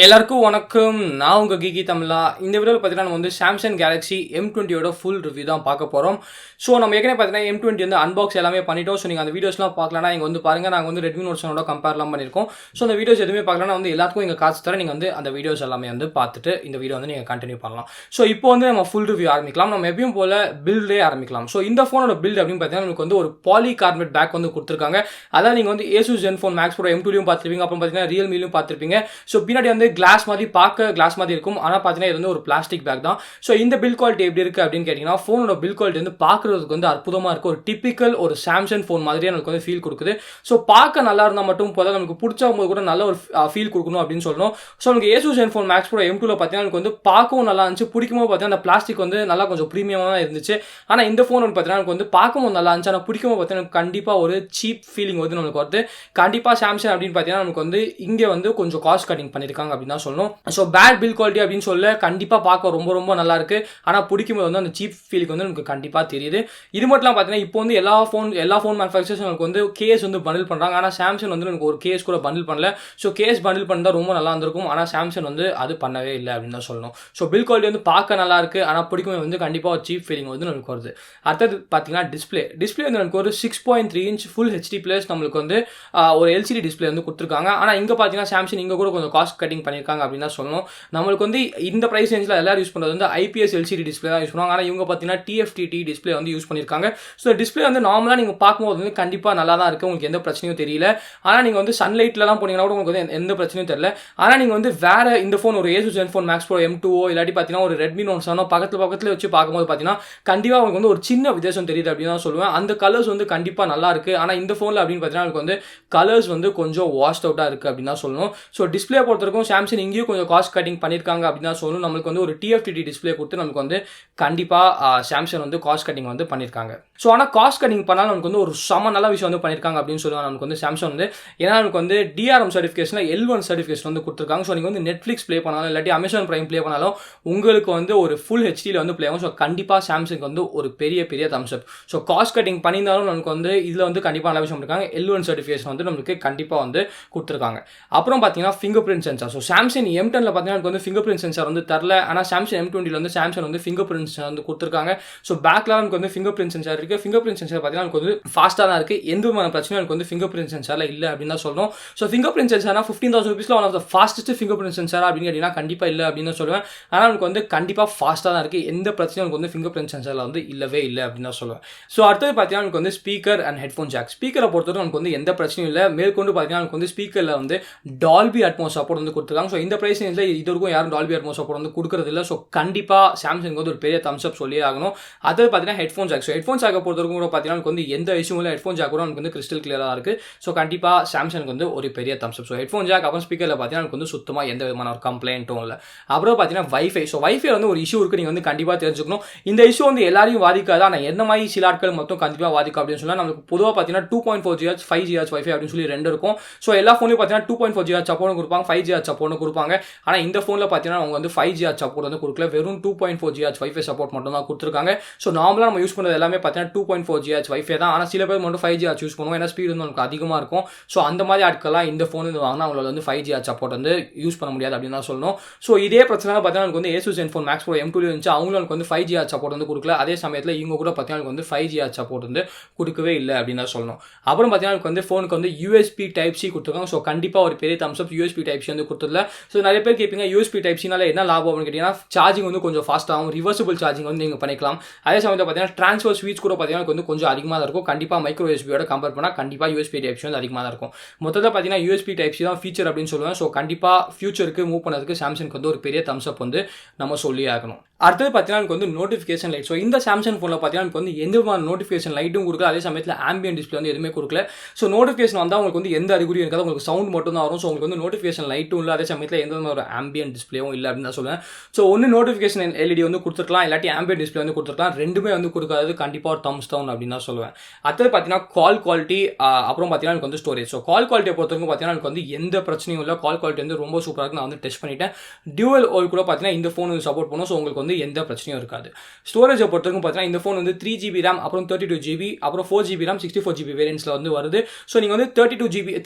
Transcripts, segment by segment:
எல்லாருக்கும் வணக்கம். நான் உங்கள் கீகி தமிழா. இந்த வீடியோவில் பார்த்தீங்கன்னா நம்ம வந்து சாம்சங் கேலக்ஸி M20யோட ஃபுல் ரிவ்யூ தான் பார்க்க போகிறோம். ஸோ நம்ம ஏற்கனவே பார்த்தீங்கன்னா M20 வந்து அன்பாக்ஸ் எல்லாமே பண்ணிட்டோம். ஸோ நீங்கள் அந்த வீடியோஸ்லாம் பார்க்கலன்னா இங்கே வந்து பாருங்கள். நாங்கள் வந்து ரெட்மி நோட் 7ஓட கம்பேர்லாம் பண்ணியிருக்கோம். ஸோ அந்த வீடியோஸ் எதுவுமே பார்க்கலன்னா வந்து எல்லாத்துக்கும் இங்கே காசு தர நீங்கள் வந்து அந்த வீடியோஸ் எல்லாமே வந்து பார்த்துட்டு இந்த வீடியோ வந்து நீங்கள் கண்டினியூ பண்ணலாம். ஸோ இப்போ வந்து நம்ம ஃபுல் ரிவ்யூ ஆரம்பிக்கலாம். நம்ம எப்பயும் போல் பில்டே ஆரம்பிக்கலாம். ஸோ இந்த ஃபோனோட பில்ட் அப்படின்னு பார்த்தீங்கன்னா நமக்கு வந்து ஒரு பாலிகார்பனேட் பேக் வந்து கொடுத்துருக்காங்க. அதான் நீங்கள் வந்து Asus Zenfone Max Pro M2லையும் பார்த்துருப்பீங்க. அப்புறம் பார்த்தீங்கன்னா ரியல்மிலையும் பார்த்துருப்பீங்க. ஸோ பின்னாடி வந்து கிளாஸ் மாதிரி பார்க்க கிளாஸ் மாதிரி இருக்கும். ஆனால் பார்த்தீங்கன்னா இது வந்து ஒரு பிளாஸ்டிக் பேக் தான். ஸோ இந்த பில் குவாலிட்டி எப்படி இருக்குது அப்படின்னு கேட்டிங்கன்னா ஃபோனோட பில் குவாலிட்டி வந்து பார்க்குறதுக்கு வந்து அற்புதமாக இருக்குது. ஒரு டிப்பிக்கல் ஒரு சாம்சங் ஃபோன் மாதிரியே நமக்கு வந்து ஃபீல் கொடுக்குது. ஸோ பார்க்க நல்லா இருந்தால் மட்டும் போதும், நமக்கு பிடிச்ச போது கூட நல்ல ஒரு ஃபீல் கொடுக்கணும் அப்படின்னு சொல்லணும். ஸோ நமக்கு Asus Zenfone Max Pro M2ல பார்த்தீங்கன்னா நமக்கு வந்து பார்க்கவும் நல்லா இருந்துச்சு. பிடிக்கும்போது பார்த்தீங்கன்னா அந்த பிளாஸ்டிக் வந்து நல்லா கொஞ்சம் ப்ரீமியமாக தான் இருந்துச்சு. ஆனால் இந்த ஃபோன் வந்து பார்த்தீங்கன்னா நமக்கு வந்து பார்க்கவும் நல்லா இருந்துச்சு. ஆனால் பிடிக்கும்போது பார்த்தீங்கன்னா கண்டிப்பாக ஒரு சீப் ஃபீலிங் வந்து நமக்கு வருது. கண்டிப்பாக சாம்சங் அப்படின்னு பார்த்தீங்கன்னா நமக்கு வந்து இங்கே வந்து கொஞ்சம் காஸ்ட் கட்டிங் பண்ணியிருக்காங்க அப்படின்னு தான் சொல்லணும். ஸோ பேட் பில் குவாலிட்டி அப்படின்னு சொல்ல கண்டிப்பாக பார்க்க ரொம்ப ரொம்ப நல்லா இருக்கு. ஆனால் பிடிக்கும்போது வந்து அந்த சீப் ஃபீலிங் வந்து நமக்கு கண்டிப்பாக தெரியுது. இது மட்டும் பார்த்தீங்கன்னா இப்போ வந்து எல்லா ஃபோன் மேனுஃபேக்சர்ஸ் நமக்கு வந்து கேஸ் வந்து பண்டில் பண்ணுறாங்க. ஆனால் சாம்சங் வந்து நமக்கு ஒரு கேஸ் கூட பண்டில் பண்ணல. ஸோ கேஸ் பண்டில் பண்ணால் ரொம்ப நல்லா இருந்திருக்கும். ஆனால் சாம்சங் வந்து அது பண்ணவே இல்லை அப்படின்னு தான் சொல்லணும். ஸோ பில் குவாலிட்டி வந்து பார்க்க நல்லா இருக்கு. ஆனால் பிடிக்கும்போது வந்து கண்டிப்பாக ஒரு சீப் ஃபீலிங் வந்து நமக்கு வருது. அடுத்தது பார்த்தீங்கன்னா டிஸ்பிளே வந்து நமக்கு ஒரு 6.3 inch ஃபுல் ஹெச்டி பிளஸ் நம்மளுக்கு வந்து ஒரு LCD டிஸ்பிளே வந்து கொடுத்துருக்காங்க. ஆனால் இங்கே பார்த்தீங்கன்னா சாம்சங் இங்கே கூட கொஞ்சம் காஸ்ட் கட்டிங் பண்ணியிருக்காங்க அப்படின்னு தான் சொல்லணும். நம்மளுக்கு வந்து இந்த பிரைஸ் ரேஞ்சில் எல்லாரும் யூஸ் பண்ணுறது வந்து IPS LCD டிஸ்பிளே தான் யூஸ் பண்ணுவாங்க. ஆனால் இவங்க பார்த்தீங்கன்னா TFT டிஸ்பிளே வந்து யூஸ் பண்ணியிருக்காங்க. ஸோ டிஸ்பிளே வந்து நார்மலாக நீங்கள் பார்க்கும்போது வந்து கண்டிப்பாக நல்லா தான் இருக்குது. உங்களுக்கு எந்த பிரச்சனையும் தெரியல. ஆனால் நீங்கள் வந்து சன்லைட்லலாம் போனீங்கன்னா கூட உங்களுக்கு வந்து எந்த பிரச்சனையும் தெரியல. ஆனால் நீங்கள் வந்து வேற இந்த ஃபோன் ஒரு Asus Zenfone Max Pro M2 இல்லாட்டி பார்த்தீங்கன்னா ஒரு ரெட்மி நோட் 7 பக்கத்தில் வச்சு பார்க்கும்போது பார்த்தீங்கன்னா கண்டிப்பாக உங்களுக்கு வந்து ஒரு சின்ன வித்தியாசம் தெரியுது அப்படின்னு தான் சொல்லுவேன். அந்த கலர்ஸ் வந்து கண்டிப்பாக நல்லா இருக்குது. ஆனால் இந்த ஃபோனில் அப்படின்னு பார்த்தீங்கன்னா உங்களுக்கு வந்து கலர்ஸ் வந்து கொஞ்சம் வாஷ்ட் அவுட்டாக இருக்குது அப்படின்னு தான் சொல்லணும். ஸோ டிஸ்பிளே பொறுத்தவரைக்கும் சாம்சங் இங்கேயும் கொஞ்சம் காஸ்ட் கட்டிங் பண்ணியிருக்காங்க அப்படின்னு தான் சொல்லணும். நம்மளுக்கு வந்து ஒரு TFT டிஸ்பிளே கொடுத்து நமக்கு வந்து கண்டிப்பாக சாம்சங் வந்து காஸ்ட் கட்டிங் வந்து பண்ணியிருக்காங்க. ஸோ ஆனால் காஸ்ட் கட்டிங் பண்ணாலும் நமக்கு வந்து ஒரு நல்ல விஷயம் வந்து பண்ணியிருக்காங்க அப்படின்னு சொல்லுவாங்க நமக்கு வந்து சாம்சங் வந்து. ஏன்னா நமக்கு வந்து DRM சர்டிஃபிகேஷனில் L1 சர்டிஃபிகேஷன் வந்து கொடுத்துருக்காங்க. ஸோ நீங்கள் வந்து நெட்ஃப்ளிக்ஸ் ப்ளே பண்ணாலும் இல்லாட்டி அமேசான் பிரைம் ப்ளே பண்ணாலும் உங்களுக்கு வந்து ஒரு ஃபுல் ஹெச்டியில் வந்து ப்ளே ஆகும். ஸோ கண்டிப்பாக சாம்சங் வந்து ஒரு பெரிய thumbs up. So cost cutting பண்ணியிருந்தாலும் நமக்கு வந்து இதில் வந்து கண்டிப்பாக நல்ல விஷயம் இருக்காங்க. L1 சர்டிஃபிகேஷன் வந்து நமக்கு கண்டிப்பாக வந்து கொடுத்துருக்காங்க. அப்புறம் பார்த்தீங்கன்னா ஃபிங்கர் சென்சார். ஸோ சாம்சங் M10ல பார்த்தீங்கன்னா நமக்கு வந்து ஃபிங்கர் சென்சார் வந்து தரல. ஆனால் சாம்சங் M20ல வந்து சாம்சங் வந்து ஃபிங்கர் சென்சார் வந்து கொடுத்துருக்காங்க. ஸோ பேக்ல நமக்கு வந்து ஃபிங்கர் சென்சார் இருக்கு. ஃபிங்கர் சென்சார் பார்த்தீங்கன்னா நமக்கு வந்து ஃபாஸ்ட்டாக தான் இருக்கு. எந்த விதமான பிரச்சனையும் எனக்கு வந்து ஃபிங்கர் சென்சார்ல இல்லை அப்படின்னு தான் சொல்லணும். ஸோ ஃபிங்கர் சென்சார்னா 15,000 rupeesல one of the fastest finger sensor அப்படின்னு கேட்டீங்கன்னா கண்டிப்பாக இல்லை அப்படின்னு தான் சொல்லுவேன். ஆனால் நமக்கு வந்து கண்டிப்பாக ஃபாஸ்ட்டாக தான் இருக்கு. எந்த பிரச்சனையும் நமக்கு வந்து ஃபிங்கர் சென்சார்ல வந்து இல்லவே இல்லை அப்படின்னு தான் சொல்லுவேன். ஸோ அடுத்தது பார்த்தீங்கன்னா நமக்கு வந்து ஸ்பீக்கர் அண்ட் ஹெட்ஃபோன் ஜாக். ஸ்பீக்கரை பொறுத்தவரை நமக்கு வந்து எந்த பிரச்சனையும் இல்லை. மேற்கொண்டு பார்த்தீங்கன்னா நமக்கு வந்து ஸ்பீக்கரில் வந்து டால்பி அட்மோஸ் சப்போர்ட் வந்து கொடுத்துருக்காங்க. ஸோ இந்த பிரைஸ் ரேஞ்சில் இது வரைக்கும் யாரும் டால்பி அட்மோஸ் சப்போர்ட் வந்து கொடுக்குறது இல்லை. ஸோ கண்டிப்பாக சாம்சங் வந்து ஒரு பெரிய தம்ஸ் அப் சொல்லியே ஆகணும். அது பார்த்தீங்கன்னா ஹெட்ஃபோன் ஜாக். ஸோ ஹெட்ஃபோன் ஜாக்கை பொறுத்தவரைக்கும் கூட பார்த்தீங்கன்னா நமக்கு வந்து எந்த இஷ்யூ இல்லை. ஹெட்ஃபோன் ஜாக் கூட நமக்கு வந்து கிறிஸ்டல் கிளியராக இருக்குது. ஸோ கண்டிப்பாக சாம்சங் வந்து ஒரு பெரிய thumbs up. So headphone jack அப்புறம் ஸ்பீக்கரில் பார்த்தீங்கன்னா நமக்கு வந்து சுத்தமாக எந்த விதமான ஒரு கம்ப்ளைண்ட்டும் இல்லை. அப்புறம் பார்த்தீங்கன்னா வைஃபை. ஸோ வைஃபை வந்து ஒரு இஷ்யூ இருக்குது. நீங்கள் வந்து கண்டிப்பாக தெரிஞ்சுக்கணும். இந்த இஷ்யூ வந்து எல்லாரையும் பாதிக்காது. ஆனால் என்ன மாதிரி சில ஆட்கள் மட்டும் கண்டிப்பாக பாதிக்கும் அப்படின்னு சொன்னால் நமக்கு பொதுவாக பார்த்தீங்கன்னா 2.4 GHz 5 GHz வைஃபை அப்படின்னு சொல்லி ரெண்டு இருக்கும். ஸோ எல்லா ஃபோன்லையும் பார்த்தீங்கன்னா 2.4 GHz சப்போர்ட் கொடுப்பாங்க, 5 GHz சப்போர்ட் கொடுப்பாங்க. ஆனால் இந்த ஃபோனில் பார்த்தீங்கன்னா அவங்க வந்து 5 GHz சப்போர்ட் வந்து கொடுக்கல. வெறும் 2.4 GHz வைஃபை சப்போர்ட் மட்டும் தான் கொடுத்துருக்காங்க. ஸோ நார்மலாக நம்ம யூஸ் பண்ணுறது எல்லாமே பார்த்தீங்கன்னா 2.4 GHz வைஃபை தான். ஆனால் சில பேர் மட்டும் 5 GHz யூஸ் பண்ணுவோம். ஏன்னா ஸ்பீடு வந்து நமக்கு அதிகமாக இருக்கும். ஸோ அந்த மாதிரி ஆட்கள்லாம் இந்த ஃபோன் வந்து வாங்கினா அவங்களால வந்து 5 GHz சப்போர்ட் வந்து யூஸ் பண்ண முடியாது அப்படின்னு தான் சொல்லணும். ஸோ இதே பிரச்சனை பார்த்தீங்கன்னா நமக்கு வந்து Asus Zenfone Max Pro M2 இருந்துச்சு. அவங்களுக்கு வந்து 5 GHz சப்போர்ட் வந்து கொடுக்கல. அதே சமயத்தில் இவங்க கூட பார்த்தீங்கன்னா வந்து 5 GHz சப்போர்ட் வந்து கொடுக்கவே இல்லை அப்படின்னு தான் சொல்லணும். அப்புறம் பார்த்தீங்கன்னா நமக்கு வந்து ஃபோனுக்கு வந்து USB Type-C கொடுத்துருக்காங்க. ஸோ கண்டிப்பாக ஒரு பெரிய தம்ஸ் அப் USB Type-C வந்து கொடுத்ததில்ல. ஸோ நிறைய பேர் கேட்பீங்க USB Type-Cனால என்ன லாபம் அப்படின்னு கேட்டிங்கன்னா சார்ஜிங் வந்து கொஞ்சம் ஃபாஸ்ட்டாகும். ரிவர்சிபிள் சார்ஜிங் வந்து நீங்கள் பண்ணிக்கலாம். அதே சமயத்தில் பார்த்தீங்கன்னா ட்ரான்ஸ்ஃபர் ஸ்பீட்ஸ் கூட பார்த்தீங்கன்னா வந்து கொஞ்சம் அதிகமாக தான் இருக்கும். கண்டிப்பாக மைக்ரோ USBயோட கம்பேர் பண்ணால் கண்டிப்பாக USB Type-C வந்து அதிகமாக தான் இருக்கும். மொத்தத்தில் பார்த்தீங்கன்னா USB Type-C தான் ஃபீச்சர் அப்படின்னு சொல்லுவேன். ஸோ கண்டிப்பாக ஃபியூச்சருக்கு மூவ் பண்ணதுக்கு சாம்சங் வந்து ஒரு பெரிய தம்ஸ் அப் வந்து நம்ம சொல்லி ஆகணும். அடுத்தது பார்த்தீங்கன்னா எனக்கு வந்து நோட்டிஃபிகேஷன் லைட். ஸோ இந்த சாம்சங் ஃபோனில் பார்த்தீங்கன்னா எனக்கு வந்து எந்த விதமான நோட்டிஃபிகேஷன் லைட்டும் கொடுக்கல. அதே சமயத்தில் ஆம்பியன் டிஸ்பிளே வந்து எதுவுமே கொடுக்கல. ஸோ நோட்டிஃபிகேஷன் வந்தால் உங்களுக்கு வந்து எந்த அறிகுறியும் இருக்காது. உங்களுக்கு சவுண்ட் மட்டும் தான் வரும். ஸோ உங்களுக்கு வந்து நோட்டிஃபிகேஷன் லைட்டும் இல்லை. அதே சமயத்தில் எந்த ஒரு ஆம்பியன் டிஸ்பிளேவும் இல்லை அப்படின்னு தான் சொல்லுவேன். ஸோ ஒன்று நோட்டிஃபிகேஷன் LED வந்து கொடுத்துருக்கலாம், இல்லாட்டி ஆம்பியன் டிஸ்பிளே வந்து கொடுத்துருக்கலாம். ரெண்டுமே வந்து கொடுக்காது. கண்டிப்பாக ஒரு தம்ஸ் டவுன் அப்படின்னு தான் சொல்லுவேன். அடுத்தது பார்த்தீங்கன்னா கால் குவாலிட்டி, அப்புறம் பார்த்தீங்கன்னா எனக்கு வந்து ஸ்டோரேஜ். ஸோ கால் குவாலிட்டியை பொறுத்தவரைக்கும் பார்த்தீங்கன்னா எனக்கு வந்து எந்த பிரச்சனையும் இல்லை. கால் குவாலிட்டி வந்து ரொம்ப சூப்பராக இருக்கு. நான் வந்து டெஸ்ட் பண்ணிட்டேன். டியூவல் ஓல் கூட பார்த்தீங்கன்னா இந்த ஃபோன் வந்து சப்போர்ட் பண்ணும். ஸோ உங்களுக்கு வந்து வந்து எந்த பிரச்சனையும் இருக்காது. ஸ்டோரேஜை பொறுத்தவரைக்கும் பார்த்தீங்கன்னா இந்த ஃபோன் வந்து 3GB RAM அப்புறம் 32GB அப்புறம் 4GB RAM 64GB வேரியன்ட்ஸில் வந்து வருது. ஸோ நீங்கள் வந்து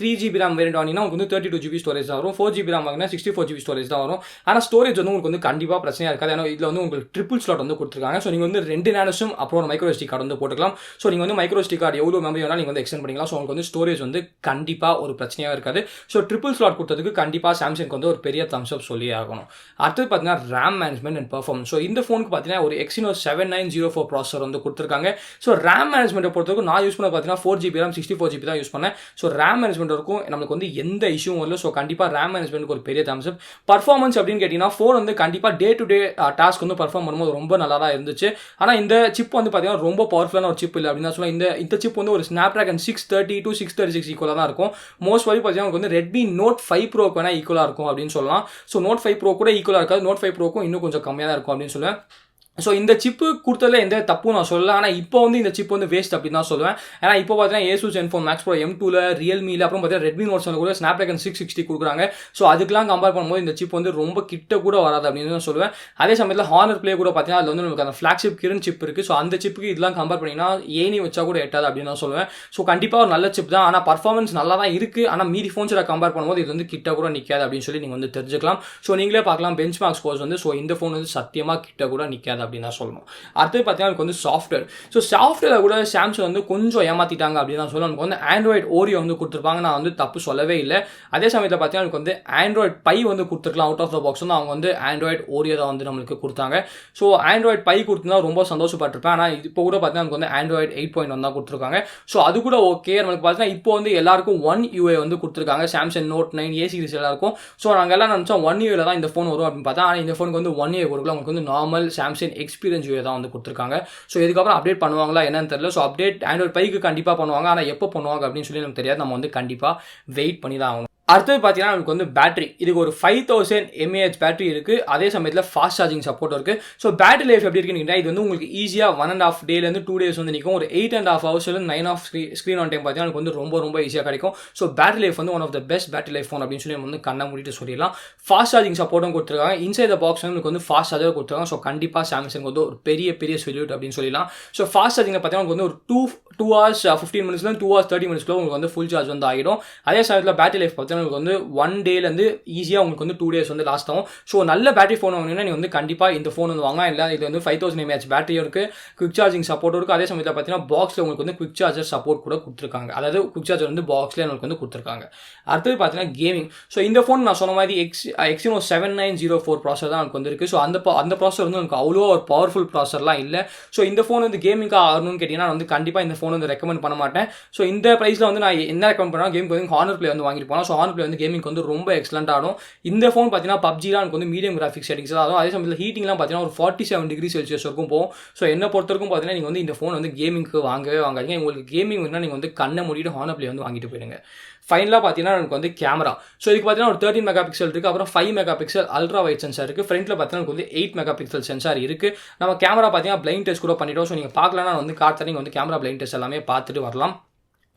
3GB RAM வேரியன்ட் வாங்கினா உங்களுக்கு வந்து 32GB ஸ்டோரேஜ் தான் வரும். 4GB RAM வாங்கினா 64GB ஸ்டோரேஜ் தான் வரும். ஆனால் ஸ்டோரேஜ் வந்து உங்களுக்கு வந்து கண்டிப்பாக பிரச்சனையாக இருக்காது. ஏன்னா இதில் வந்து உங்களுக்கு ட்ரிபிள் ஸ்லாட் வந்து கொடுத்துருக்காங்க. ஸோ நீங்கள் வந்து 2 நானோஸும் அப்புறம் ஒரு மைக்ரோ SD கார்டு வந்து போட்டுக்கலாம். ஸோ நீங்கள் வந்து மைக்ரோ SD கார்டு எவ்வளோ மெமரி வேணாலும் நீங்கள் வந்து எக்ஸ்டெண்ட் பண்ணிக்கலாம். ஸோ உங்களுக்கு வந்து ஸ்டோரேஜ் வந்து கண்டிப்பாக ஒரு பிரச்சனையாக இருக்காது. ஸோ ட்ரிபிள் ஸ்லாட் கொடுத்ததுக்கு கண்டிப்பாக சாம்சங் வந்து ஒரு பெரிய தம்ஸ் அப் சொல்லி ஆகணும். அடுத்தது பார்த்தீங்கன்னா RAM management and performance. So இந்த ஃபோனுக்கு பார்த்தீங்கன்னா ஒரு Exynos 7904 ப்ராசஸர் வந்து கொடுத்துருக்காங்க. ஸோ ரேம் மேனேஜ்மெண்ட்டை பொறுத்தவரைக்கும் நான் யூஸ் பண்ண பார்த்தீங்கன்னா 4GB RAM 64GB தான் யூஸ் பண்ணேன். ஸோ ரேம் மேனேஜ்மெண்ட் இருக்கும் நமக்கு வந்து எந்த இஷ்யூவும் இல்லை. ஸோ கண்டிப்பாக ரேம் மேனேஜ்மெண்ட்டுக்கு ஒரு பெரிய தம்ஸ் அப். பர்ஃபார்மன்ஸ் அப்படின்னு கேட்டிங்கன்னா ஃபோன் வந்து கண்டிப்பாக டே டு டே டாஸ்க் வந்து பர்ஃபார்ம் பண்ணும்போது ரொம்ப நல்லா தான் இருந்துச்சு. ஆனால் இந்த சிப் வந்து பார்த்தீங்கன்னா ரொம்ப பவர்ஃபுல்லான ஒரு சிப் இல்லை அப்படின்னு தான் சொல்லலாம். இந்த சிப் வந்து ஒரு Snapdragon 630 to 636 ஈக்குவலாக தான் இருக்கும். மோஸ்ட் வழி பார்த்தீங்கன்னா உங்களுக்கு வந்து Redmi Note 5 Pro வேணா ஈக்குவலாக இருக்கும் அப்படின்னு சொல்லலாம். ஸோ Note 5 Pro கூட ஈக்குவலாக இருக்காது. Note 5 Pro இன்னும் கொஞ்சம் கம்மியாக தான் இருக்கும் அப்படின்னு சொல்லுவேன். ஸோ இந்த சிப்பு கொடுத்ததில் எந்த தப்பும் நான் சொல்லலை. ஆனால் இப்போ வந்து இந்த சிப் வந்து வேஸ்ட் அப்படின்னு தான் சொல்லுவேன். ஏன்னா இப்போ பார்த்தீங்கன்னா Asus Zenfone Max Pro M2ல Realmeல அப்புறம் பார்த்தீங்கன்னா Redmi Note 7 கூட Snapdragon 660 கொடுக்குறாங்க. ஸோ அதுக்கெல்லாம் கம்பேர் பண்ணும்போது இந்த சிப் வந்து ரொம்ப கிட்ட கூட வராது அப்படின்னு தான் சொல்லுவேன். அதே சமயத்தில் Honor Play கூட பார்த்தீங்கன்னா அதில் வந்து நமக்கு அந்த ஃப்ளாக்ஷிப் கிரண் சிப் இருக்குது. ஸோ அந்த சிப்புக்கு இதெல்லாம் கம்பேர் பண்ணிங்கன்னா ஏனி வச்சா கூட எட்டாது அப்படின்னு தான் சொல்லுவேன். ஸோ கண்டிப்பாக ஒரு நல்ல சிப் தான். ஆனால் பர்ஃபார்மன்ஸ் நல்லா தான் இருக்குது. ஆனால் மீதி ஃபோன்ஸில் கம்பேர் பண்ணும்போது இது வந்து கிட்ட கூட நிற்காது அப்படின்னு சொல்லி நீங்கள் வந்து தெரிஞ்சுக்கலாம். ஸோ நீங்களே பார்க்கலாம் பெஞ்ச் மார்க் ஸ்கோர்ஸ் வந்து. ஸோ இந்த ஃபோன் வந்து சத்தியமாக கிட்ட கூட நிற்காது அப்படின்னு தான் சொல்லணும். அடுத்து பார்த்தீங்கன்னா எனக்கு வந்து சாஃப்ட்வேர். ஸோ சாஃப்ட்வேர் கூட சாம்சங் வந்து கொஞ்சம் ஏமாத்திட்டாங்க அப்படின்னு தான் சொல்லுவேன். நமக்கு வந்து ஆண்ட்ராய்டு ஓரியோ வந்து கொடுத்துருப்பாங்க. நான் வந்து தப்பு சொல்லவே இல்லை. அதே சமயத்தில் பார்த்தீங்கன்னா எனக்கு வந்து ஆண்ட்ராய்டு பை வந்து கொடுத்துருக்கலாம். அவுட் ஆஃப் த பாக்ஸ் வந்து அவங்க வந்து ஆண்ட்ராய்டு ஓரியோ தான் வந்து நம்மளுக்கு கொடுத்தாங்க. ஸோ ஆண்ட்ராய்டு பை கொடுத்துருந்தா ரொம்ப சந்தோஷப்பட்டிருப்பேன். ஆனால் இப்போ கூட பார்த்தீங்கன்னா எனக்கு வந்து ஆண்ட்ராய்டு 8.1 தான் கொடுத்துருக்காங்க. ஸோ அது கூட ஓகே. நம்மளுக்கு பார்த்தீங்கன்னா இப்போ வந்து எல்லாருக்கும் 1 UI வந்து கொடுத்துருக்காங்க. சாம்சங் Note 9 A சீரிஸ் எல்லாருக்கும். ஸோ நாங்கள் எல்லாம் நினச்சோம் 1 UI தான் இந்த ஃபோன் வரும் அப்படின்னு பார்த்தா, ஆனால் இந்த ஃபோனுக்கு வந்து 1 UI கொடுக்கல. உங்களுக்கு வந்து நார்மல் சாம்சங் எக்ஸ்பீரியன்ஸ் UI தான் வந்து கொடுத்துருக்காங்க. ஸோ இதுக்கப்புறம் அப்டேட் பண்ணுவாங்களா என்னன்னு தெரியல. ஸோ அப்டேட் ஆண்ட்ராய்டு பைக்கு கண்டிப்பாக பண்ணுவாங்க. ஆனால் எப்போ பண்ணுவாங்க அப்படின்னு சொல்லி நமக்கு தெரியாது. நம்ம வந்து கண்டிப்பாக வெயிட் பண்ணி தான் ஆகணும். அடுத்தது பார்த்தீங்கன்னா நமக்கு வந்து பேட்டரி. இதுக்கு ஒரு 5000 mAh பேட்டரி இருக்குது. அதே சமயத்தில் ஃபாஸ்ட் சார்ஜிங் சப்போர்ட் இருக்குது. ஸோ பேட்டரி லைஃப் எப்படி இருக்குன்னு இது வந்து உங்களுக்கு ஈஸியாக 1.5 டேலேருந்து 2 days வந்து நிற்கும். ஒரு 8.5 ஹவர்ஸ்லேருந்து 9 hours ஸ்க்ரீன் ஆன் டைம் பார்த்தீங்கன்னா எனக்கு வந்து ரொம்ப ஈஸியாக கிடைக்கும். ஸோ பேட்டரி லைஃப் வந்து one of the best battery life phone அப்படின்னு சொல்லி நம்ம வந்து கண்ணை மூடிட்டு சொல்லிடலாம். ஃபாஸ்ட் சார்ஜிங் சப்போர்ட்டும் கொடுத்துருக்காங்க. இன்சைட் த பாக்ஸ் வந்து வந்து ஃபாஸ்ட் சார்ஜர் கொடுத்துருக்காங்க. ஸோ கண்டிப்பாக சாம்சங் வந்து ஒரு பெரிய சொல்யூட் அப்படின்னு சொல்லலாம். ஸோ ஃபாஸ்ட் சார்ஜிங்கில் பார்த்தீங்கன்னா உங்களுக்கு வந்து ஒரு 2 hours 15 minutesலேருந்து 2 hours 30 minutesக்குள்ள உங்களுக்கு வந்து ஃபுல் சார்ஜ் வந்து ஆகிடும். அதே சமயத்தில் பேட்டரி லைஃப் பார்த்தீங்கன்னா உங்களுக்கு வந்து 1 டேலேருந்து ஈஸியாக உங்களுக்கு வந்து 2 days வந்து லாஸ்ட் ஆகும். ஸோ நல்ல பேட்டரி ஃபோன் வாங்கினீங்கன்னா நீங்கள் வந்து கண்டிப்பாக இந்த ஃபோன் வந்து வாங்கலாம். இல்லை இது வந்து 5000 mAh பேட்டரியும் இருக்குது, குவிக் சார்ஜிங் சப்போர்ட் இருக்குது. அதே சமயத்தில் பார்த்தீங்கன்னா பாக்ஸில் உங்களுக்கு வந்து குவிக் சார்ஜர் சப்போர்ட் கூட கொடுத்துருக்காங்க. அதாவது குவிக் சார்ஜர் வந்து பாக்ஸில் உங்களுக்கு வந்து கொடுத்துருக்காங்க. அடுத்தது பார்த்தீங்கன்னா கேமிங். ஸோ இந்த ஃபோன் நான் சொன்ன மாதிரி Exynos 7904 ப்ராசர் தான் எனக்கு வந்து இருக்குது. ஸோ அந்த ப்ராசர் வந்து எனக்கு அவ்வளோ ஒரு பவர்ஃபுல் ப்ராசர்லாம் இல்லை. ஸோ இந்த ஃபோன் வந்து கேமிங்காக ஆகணும்னு கேட்டிங்கன்னா வந்து கண்டிப்பாக இந்த ஃபோன் வந்து ரெக்கமெண்ட் பண்ண மாட்டேன். ஸோ இந்த ப்ரைஸில் வந்து நான் என்ன ரெக்கமெண்ட் பண்ணால் கேமுக்கு வந்து Honor Play வந்து வாங்கிட்டு போனால். ஸோ Honor Play வந்து கேமிங் வந்து ரொம்ப எக்ஸலண்ட் ஆகும். இந்த ஃபோன் பார்த்தீங்கன்னா பப்ஜிலாம் எனக்கு வந்து மீடியம் கிராஃபிக்ஸ் செட்டிங்ஸ் தான் ஆகும். அதே சமயத்தில் ஹீட்டிங்லாம் பார்த்தீங்கன்னா ஒரு 47 டிகிரி செல்சியஸ் வரைக்கும் போகும். ஸோ என்ன பொறுத்தவரைக்கும் பார்த்தீங்கன்னா நீங்கள் வந்து இந்த ஃபோன் வந்து கேமிங்க்கு வாங்கவே வாங்காதீங்க. உங்களுக்கு கேமிங் வேணும்னா நீங்கள் வந்து கண்ணை மூடிட்டு Honor Play வந்து வாங்கிட்டு போயிடுங்க. ஃபைனலாக பார்த்தீங்கன்னா எனக்கு வந்து கேமரா. ஸோ இதுக்கு பார்த்தீங்கன்னா ஒரு 13 மெகாபிக்சல் இருக்குது. அப்புறம் 5 மெகாபிக்சல் அல்ட்ரா வைட் சென்சார் இருக்குது. ஃப்ரண்ட்டில் பார்த்தீங்கன்னா எனக்கு வந்து 8 மெகாபிக்சல் சென்சார் இருக்குது. நம்ம கேமரா பார்த்தீங்கன்னா பிளைண்ட் டெஸ்ட் கூட பண்ணிட்டோம். ஸோ நீங்கள் பார்க்கலன்னா வந்து கார்த்தா நீங்கள் வந்து கேமரா பிளைண்ட் டெஸ்ட் எல்லாமே பார்த்துட்டு வரலாம்.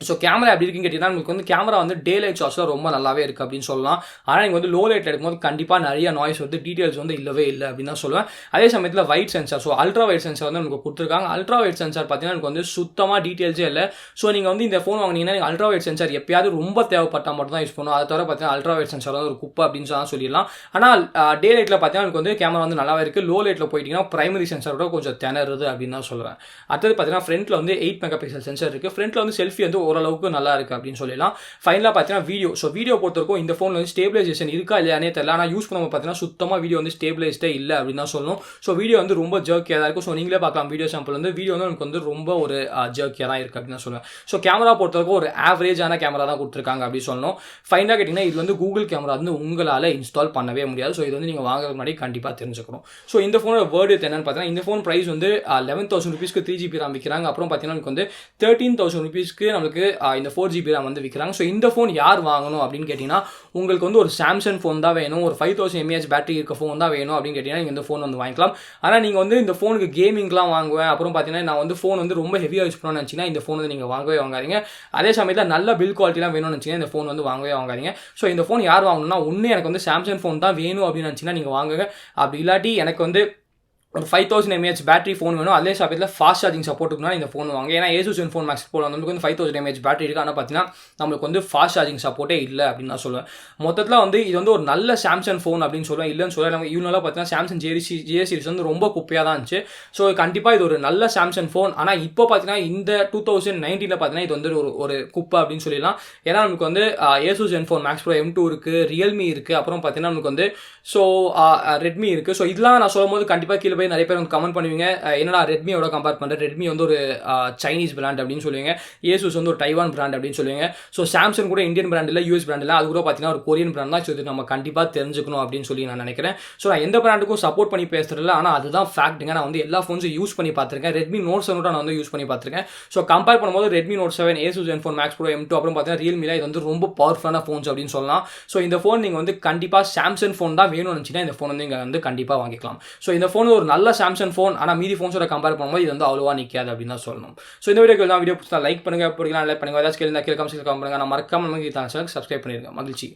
ஸோ கேமரா எப்படி இருக்குன்னு கேட்டிங்கன்னா உங்களுக்கு வந்து கேமரா வந்து டே லைட் ஷாட்ஸில் ரொம்ப நல்லாவே இருக்குது அப்படின்னு சொல்லலாம். ஆனால் நீங்கள் வந்து லோ லைட் எடுக்கும்போது கண்டிப்பாக நிறைய நாய்ஸ் வந்து டீட்டெயில்ஸ் வந்து இல்லவே இல்லை அப்படின்னு தான் சொல்லுவேன். அதே சமயத்தில் white sensor, so ultra wide sensor வந்து நமக்கு கொடுத்துருக்காங்க. அல்ட்ரா வைட் சென்சார் பார்த்தீங்கன்னா எனக்கு வந்து சுத்தமாக டீட்டெயில்ஸே இல்லை. ஸோ நீங்கள் வந்து இந்த ஃபோன் வாங்கினீங்கன்னா நீங்கள் அல்ட்ரா வைட் சென்சார் எப்பயாவது ரொம்ப தேவைப்பட்டால் மட்டும் தான் யூஸ் பண்ணுவோம். அதை தவிர பார்த்தீங்கன்னா அல்ட்ரா வைட் சென்சார் வந்து ஒரு குப்பை அப்படின்னு தான் சொல்லிடலாம். ஆனால் டே லைட்டில் பார்த்தீங்கன்னா எனக்கு வந்து கேமரா வந்து நல்லாவே இருக்குது. லோ லைட்டில் போயிட்டீங்கன்னா பிரைமரி சென்சாரோட கொஞ்சம் திணறுது அப்படின்னு தான் சொல்லுவேன். அடுத்தது பார்த்தீங்கன்னா ஃப்ரண்ட்டில் வந்து 8 மெகாபிக்சல் சென்சார் இருக்குது. ஃப்ரண்ட்டில் வந்து செல்ஃபி வந்து ஓரளவுக்கு நல்லா இருக்குது அப்படின்னு சொல்லலாம். ஃபைனலாக பார்த்தீங்கன்னா வீடியோ. ஸோ வீடியோ பொறுத்தவரைக்கும் இந்த ஃபோன் வந்து ஸ்டேபிளைசேஷன் இருக்கா இல்லையானே தெரியல. ஆனால் யூஸ் பண்ணும்போது பார்த்தீங்கன்னா சுத்தமாக வீடியோ வந்து ஸ்டேபிளைஸ்டே இல்லை அப்படின்னு தான் சொல்லணும். ஸோ வீடியோ வந்து ரொம்ப ஜர்க்கியாக தான் இருக்கும். ஸோ நீங்களே பார்க்கலாம் வீடியோ சாம்பிள் வந்து வீடியோ வந்து எனக்கு வந்து ரொம்ப ஒரு ஜர்க்கியாக தான் இருக்குது அப்படின்னு தான் சொல்லுவேன். ஸோ கேமரா பொறுத்தவரைக்கும் ஒரு ஆவரேஜான கேமரா தான் கொடுத்துருக்காங்க அப்படின்னு சொல்லணும். ஃபைனலாக கேட்டிங்கன்னா இது வந்து கூகுள் கேமரா வந்து உங்களால் இன்ஸ்டால் பண்ணவே முடியாது. ஸோ இது வந்து நீங்கள் வாங்குறதுக்கு முன்னாடி கண்டிப்பாக தெரிஞ்சுக்கணும். ஸோ இந்த ஃபோனோட வேர்டு என்னன்னு பார்த்தீங்கன்னா இந்த ஃபோன் ப்ரைஸ் வந்து 11,000 rupeesக்கு 3GB RAM விற்கிறாங்க. அப்புறம் பார்த்தீங்கன்னா எனக்கு வந்து 13,000 rupeesக்கு நமக்கு இந்த 4GB RAM வந்து விற்கிறாங்க. ஸோ இந்த ஃபோன் யார் வாங்கணும் அப்படின்னு கேட்டிங்கன்னா உங்களுக்கு வந்து ஒரு சாம்சங் ஃபோன் தான் வேணும், ஒரு 5000 mAh பேட்டரி இருக்க ஃபோன் தான் வேணும் அப்படின்னு கேட்டிங்கன்னா நீங்கள் இந்த ஃபோன் வந்து வாங்கிக்கலாம். ஆனால் நீங்கள் வந்து இந்த ஃபோனுக்கு கேமிங்லாம் வாங்குவேன், அப்புறம் பார்த்தீங்கன்னா நான் வந்து ஃபோன் வந்து ரொம்ப ஹெவியாக யூஸ் பண்ணணும்னு நினச்சிங்கன்னா இந்த ஃபோன் வந்து நீங்கள் வாங்கவே வாங்காதீங்க. அதே சமயத்தில் நல்ல பில் குவாலிட்டிலாம் வேணும்னு நினச்சிங்கன்னா இந்த ஃபோன் வந்து வாங்கவே வாங்காதீங்க. ஸோ இந்த ஃபோன் யார் வாங்கணும்னா ஒன்று எனக்கு வந்து சாம்சங் ஃபோன் தான் வேணும் அப்படின்னு நினச்சிங்கன்னா நீங்கள் வாங்குங்க. அப்படி இல்லாட்டி எனக்கு வந்து ஒரு 5000 mAh பேட்டரி ஃபோன் வேணும். அதே சமயத்தில் ஃபாஸ்ட் சார்ஜிங் சப்போர்ட் இருக்குன்னா இந்த ஃபோன் வாங்க. ஏன்னா Asus ZenFone Max Pro நம்மளுக்கு வந்து 5000 mAh பேட்டரி இருக்குது. ஆனால் பார்த்தீங்கன்னா நம்மளுக்கு வந்து ஃபாஸ்ட் சார்ஜிங் சப்போர்ட்டே இல்லை அப்படின்னு நான் சொல்லுவேன். மொத்தத்தில் வந்து இது வந்து ஒரு நல்ல சாம்சங் ஃபோன் அப்படின்னு சொல்லுவேன். இல்லைன்னு சொல்ல நம்ம இவனால பார்த்தீங்கன்னா சாம்சங் ஜே சீரிஸ் வந்து ரொம்ப குப்பையாக தான் இருந்துச்சு. ஸோ கண்டிப்பாக இது ஒரு நல்ல சாம்சங் ஃபோன். ஆனால் இப்போ பார்த்தீங்கன்னா இந்த 2019 பார்த்தீங்கன்னா இது வந்து ஒரு குப்பை அப்படின்னு சொல்லிடலாம். ஏன்னா நமக்கு வந்து Asus ZenFone Max Pro M2 இருக்குது, ரியல்மி இருக்குது, அப்புறம் பார்த்தீங்கன்னா நமக்கு வந்து ஸோ ரெட்மி இருக்குது. ஸோ இதெல்லாம் நான் சொல்லும் போது கண்டிப்பாக கீழே போய் நிறைய பேர் வந்து கமெண்ட் பண்ணுவீங்க, என்னடா ரெட்மியோட கம்பேர் பண்ணுறேன், ரெட்மி வந்து ஒரு சைனீஸ் பிராண்ட் அப்படின்னு சொல்லுவீங்க, Asus வந்து ஒரு டைவான் பிராண்ட் அப்படின்னு சொல்லுவீங்க. ஸோ சாம்சங் கூட இந்தியன் பிராண்ட் இல்லை, யூஎஸ் பிராண்ட் இல்லை, அது கூட பார்த்தீங்கன்னா ஒரு கொரியன் பிராண்ட் தான். ஸோ இது நம்ம கண்டிப்பாக தெரிஞ்சுக்கணும் அப்படின்னு சொல்லி நான் நினைக்கிறேன். ஸோ நான் எந்த பிராண்டுக்கும் சப்போர்ட் பண்ணி பேசுறதில்ல, ஆனால் அதுதான் ஃபேக்ட்டுங்க. நான் வந்து எல்லா ஃபோன்ஸும் யூஸ் பண்ணி பார்த்துருக்கேன். ரெட்மி நோட் 7 நான் வந்து யூஸ் பண்ணி பார்த்துருக்கேன். ஸோ கம்பேர் பண்ணும்போது Redmi note 7, Asus ZenFone Max Pro M2, அப்புறம் பார்த்தீங்கன்னா ரியல்மியில் இது வந்து ரொம்ப பவர்ஃபுல்லான ஃபோன்ஸ் அப்படின்னு சொல்லலாம். ஸோ இந்த ஃபோன் நீங்கள் வந்து கண்டிப்பாக சாம்சங் ஃபோன் தான் வேணும்னு நினச்சிங்கன்னா இந்த ஃபோன் வந்து நீங்கள் வந்து கண்டிப்பாக வாங்கிக்கலாம். ஸோ இந்த ஃபோன் ஒரு நல்ல சாம்சங் ஃபோன், ஆனால் மீதி ஃபோன்ஸோட கம்பேர் பண்ணும்போது இது வந்து அவ்வளோவா நிற்காது அப்படின்னு தான் சொல்லணும். ஸோ இந்த வீடியோக்கு தான் வீடியோ லைக் பண்ணுங்க, பிடிக்கலாம் லைக் பண்ணுங்க, ஏதாச்சும் கேள்வி கமெண்ட் பண்ணுங்க. நான் மறக்காம நமக்கு சப்ஸ்கிரைப் பண்ணிருங்க. மகிழ்ச்சி.